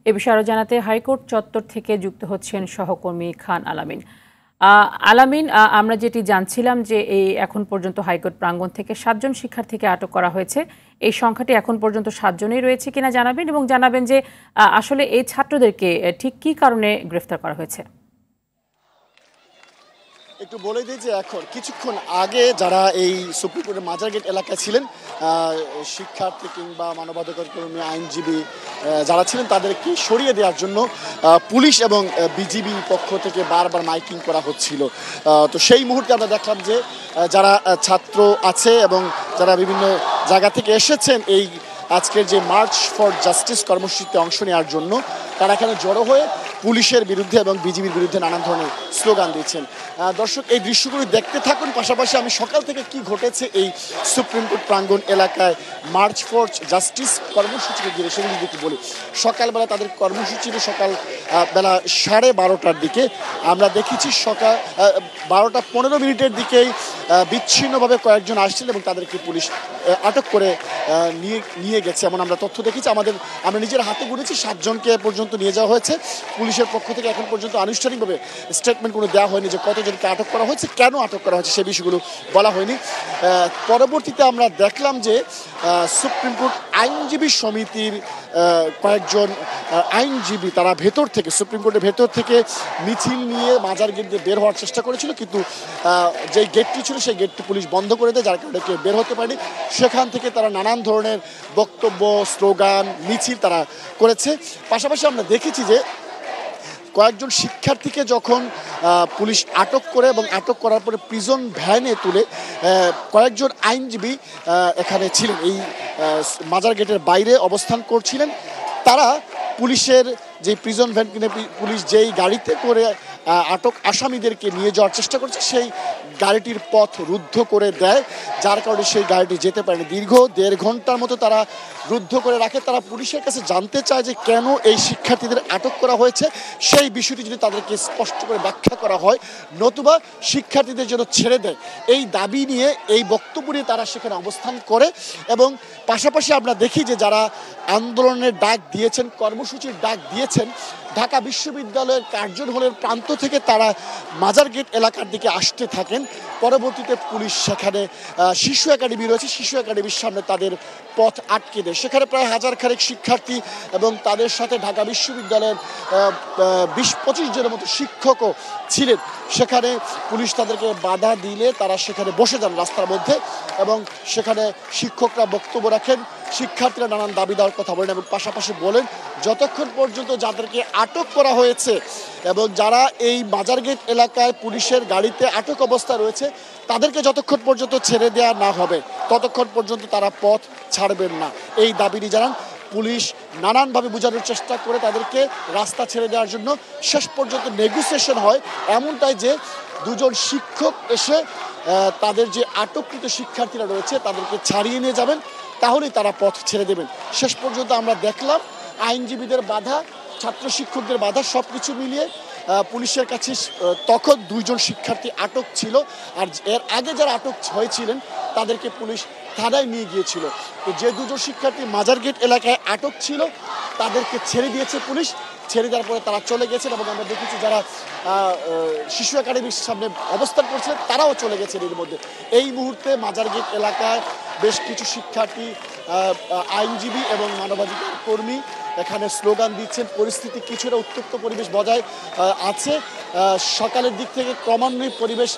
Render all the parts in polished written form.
এ বিষয়ে আরও জানাতে হাইকোর্ট চত্বর থেকে যুক্ত হচ্ছেন সহকর্মী খান আলামিন। আলামিন, আমরা যেটি জানছিলাম যে এই এখন পর্যন্ত হাইকোর্ট প্রাঙ্গণ থেকে 7 জন শিক্ষার্থীকে আটক করা হয়েছে। এই সংখ্যাটি এখন পর্যন্ত 7 জনই রয়েছে কিনা জানাবেন এবং জানাবেন যে আসলে এই ছাত্রদেরকে ঠিক কী কারণে গ্রেফতার করা হয়েছে। একটু বলে দিই যে এখন কিছুক্ষণ আগে যারা এই সুপ্রিম কোর্টের মাজারগেট এলাকায় ছিলেন, শিক্ষার্থী কিংবা মানবাধিকার কর্মী, আইনজীবী যারা ছিলেন তাদেরকে সরিয়ে দেওয়ার জন্য পুলিশ এবং বিজিবি পক্ষ থেকে বারবার মাইকিং করা হচ্ছিল। তো সেই মুহূর্তে আমরা দেখলাম যে যারা ছাত্র আছে এবং যারা বিভিন্ন জায়গা থেকে এসেছেন এই আজকের যে মার্চ ফর জাস্টিস কর্মসূচিতে অংশ নেওয়ার জন্য, তারা এখানে জড়ো হয়ে পুলিশের বিরুদ্ধে এবং বিজিবির বিরুদ্ধে নানান ধরনের স্লোগান দিচ্ছেন। দর্শক, এই দৃশ্যগুলি দেখতে থাকুন। পাশাপাশি আমি সকাল থেকে কি ঘটেছে এই সুপ্রিম কোর্ট প্রাঙ্গণ এলাকায় মার্চ ফর জাস্টিস কর্মসূচিকে ঘিরে সেগুলি যদি বলি। সকালবেলা তাদের কর্মসূচি সকাল বেলা 12:30টার দিকে আমরা দেখেছি। সকাল 12:15 দিকেই বিচ্ছিন্নভাবে কয়েকজন আসছিলেন এবং তাদেরকে পুলিশ আটক করে নিয়ে গেছে এমন আমরা তথ্য দেখেছি। আমরা নিজের হাতে গুনেছি 7 জনকে পর্যন্ত নিয়ে যাওয়া হয়েছে। পুলিশের পক্ষ থেকে এখন পর্যন্ত আনুষ্ঠানিকভাবে স্টেটমেন্ট কোনো দেওয়া হয়নি যে কতজনকে আটক করা হয়েছে, কেন আটক করা হয়েছে সে বিষয়গুলো বলা হয়নি। পরবর্তীতে আমরা দেখলাম যে সুপ্রিম কোর্ট আইনজীবী সমিতির কয়েকজন আইনজীবী তারা সুপ্রিম কোর্টের ভেতর থেকে মিছিল নিয়ে মাজার গেট দিয়ে বের হওয়ার চেষ্টা করেছিল, কিন্তু যে গেটটি ছিল সেই গেটটি পুলিশ বন্ধ করে দেয়, যার কারণে কেউ বের হতে পারেনি। সেখান থেকে তারা নানান ধরনের বক্তব্য, স্লোগান, মিছিল তারা করেছে। পাশাপাশি আমরা দেখেছি যে কয়েকজন শিক্ষার্থীকে যখন পুলিশ আটক করে এবং আটক করার পরে প্রিজন ভ্যানে তুলে কয়েকজন আইনজীবী এখানে ছিলেন, এই মাজার গেটের বাইরে অবস্থান করছিলেন। তারা পুলিশের যে প্রিজন ভ্যান কিনে পুলিশ যেই গাড়িতে করে আটক আসামিদেরকে নিয়ে যাওয়ার চেষ্টা করছে সেই গাড়িটির পথ রুদ্ধ করে দেয়, যার কারণে সেই গাড়িটি যেতে পারেনি। দীর্ঘ 1.5 ঘন্টার মতো তারা রুদ্ধ করে রাখে। তারা পুলিশের কাছে জানতে চায় যে কেন এই শিক্ষার্থীদের আটক করা হয়েছে, সেই বিষয়টি যদি তাদেরকে স্পষ্ট করে ব্যাখ্যা করা হয়, নতুবা শিক্ষার্থীদের যেন ছেড়ে দেয়, এই দাবি নিয়ে এই বক্তব্য নিয়ে তারা সেখানে অবস্থান করে। এবং পাশাপাশি আমরা দেখি যে যারা আন্দোলনের ডাক দিয়েছেন, কর্মসূচির ডাক দিয়েছেন, ঢাকা বিশ্ববিদ্যালয়ের কার্জন হলের প্রান্ত থেকে তারা মাজার গেট এলাকার দিকে আসতে থাকেন। পরবর্তীতে পুলিশ সেখানে শিশু একাডেমি রয়েছে, শিশু একাডেমির সামনে তাদের পথ আটকে দেয়। সেখানে প্রায় 1000 খানেক শিক্ষার্থী এবং তাদের সাথে ঢাকা বিশ্ববিদ্যালয়ের 20-25 জনের মতো শিক্ষকও ছিলেন। সেখানে পুলিশ তাদেরকে বাধা দিলে তারা সেখানে বসে যান রাস্তার মধ্যে এবং সেখানে শিক্ষকরা বক্তব্য রাখেন, শিক্ষার্থীরা নানান দাবি দেওয়ার কথা বলেন এবং পাশাপাশি বলেন যতক্ষণ পর্যন্ত যাদেরকে আটক করা হয়েছে এবং যারা এই মাজার গেট এলাকায় পুলিশের গাড়িতে আটক অবস্থা রয়েছে তাদেরকে যতক্ষণ পর্যন্ত ছেড়ে দেওয়া না হবে ততক্ষণ পর্যন্ত তারা পথ ছাড়বেন না, এই দাবিটি জানান। পুলিশ নানানভাবে বোঝানোর চেষ্টা করে তাদেরকে রাস্তা ছেড়ে দেওয়ার জন্য শেষ পর্যন্ত নেগোসিয়েশন হয় এমনটাই যে 2 জন শিক্ষক এসে তাদের যে আটককৃত শিক্ষার্থীরা রয়েছে তাদেরকে ছাড়িয়ে নিয়ে যাবেন, তাহলেই তারা পথ ছেড়ে দেবেন। শেষ পর্যন্ত আমরা দেখলাম আইনজীবীদের বাধা, ছাত্র শিক্ষকদের বাধা, সব কিছু মিলিয়ে পুলিশের কাছে তখন 2 জন শিক্ষার্থী আটক ছিল। আর এর আগে যারা আটক হয়েছিলেন তাদেরকে পুলিশ থানায় নিয়ে গিয়েছিল। তো যে 2 জন শিক্ষার্থী মাজার গেট এলাকায় আটক ছিল তাদেরকে ছেড়ে দিয়েছে পুলিশ। ছেড়ে দেওয়ার পরে তারা চলে গেছেন এবং আমরা দেখেছি যারা শিশু একাডেমির সামনে অবস্থান করছিলেন তারাও চলে গেছেন এর মধ্যে। এই মুহূর্তে মাজার গেট এলাকায় বেশ কিছু শিক্ষার্থী, আইনজীবী এবং মানবাধিকার কর্মী এখানে স্লোগান দিচ্ছেন। পরিস্থিতি কিছুটা উত্তপ্ত পরিবেশ বজায় আছে। সকালের দিক থেকে ক্রমান্বয়ে পরিবেশ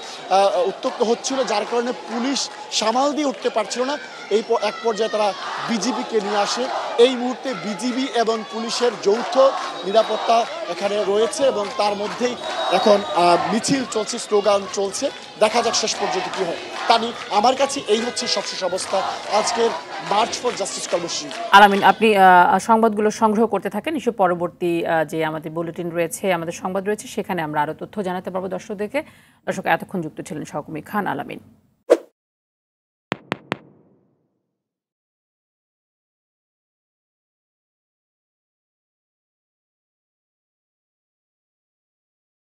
উত্তপ্ত হচ্ছিল, যার কারণে পুলিশ সামাল দিয়ে উঠতে পারছিল না। এই এক পর্যায়ে তারা বিজিবিকে নিয়ে আসে। এই মুহূর্তে বিজিবি এবং পুলিশের যৌথ নিরাপত্তা এখানে রয়েছে এবং তার মধ্যেই এখন মিছিল চলছে, স্লোগান চলছে। দেখা যাক শেষ পর্যন্ত কী হয়। তানি, আমার কাছে এই হচ্ছে সবশেষ অবস্থা আজকের মার্চ ফর জাস্টিস কর্মসূচি। আলামিন, আপনি সংবাদগুলো সংগ্রহ করতে থাকেন। নিশ্চয় পরবর্তী যে আমাদের বুলেটিন রয়েছে, আমাদের সংবাদ রয়েছে, সেখানে আমরা আরও তথ্য জানাতে পারবো দর্শকদেরকে। দর্শক, এতক্ষণ যুক্ত ছিলেন সহকর্মী খান আলামিন।